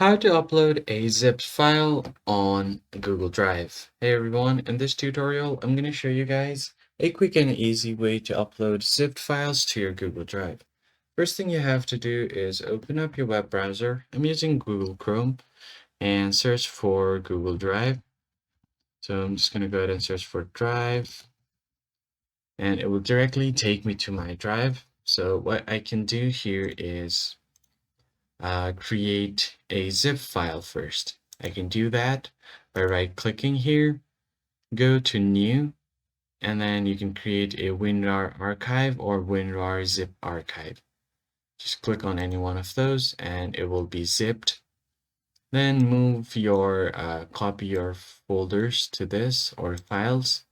How to upload a zip file on Google Drive. Hey everyone, in this tutorial I'm going to show you guys a quick and easy way to upload zipped files to your Google Drive. First thing you have to do is open up your web browser. I'm using Google Chrome and search for Google Drive. So I'm just going to go ahead and search for Drive and it will directly take me to my drive. So what I can do here is create a zip file first. I can do that by right-clicking here, go to New, and then you can create a WinRAR archive or WinRAR zip archive. Just click on any one of those and it will be zipped. Then move your copy your folders to this or files.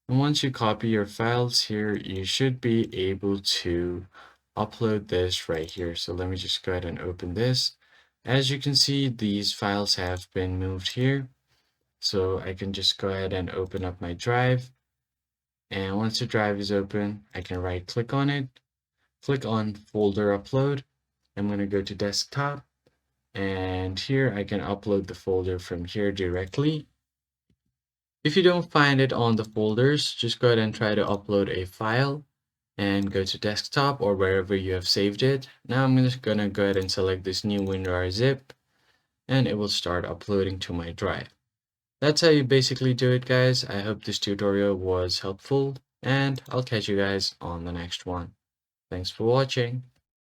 And once you copy your files here, you should be able to upload this right here. So let me just go ahead and open this. As you can see, these files have been moved here. So I can just go ahead and open up my drive. And once the drive is open, I can right click on it, click on folder upload. I'm going to go to desktop and here I can upload the folder from here directly. If you don't find it on the folders, just go ahead and try to upload a file and go to desktop or wherever you have saved it. Now I'm just gonna go ahead and select this new WinRAR zip and it will start uploading to my drive. That's how you basically do it, guys. I hope this tutorial was helpful and I'll catch you guys on the next one. Thanks for watching.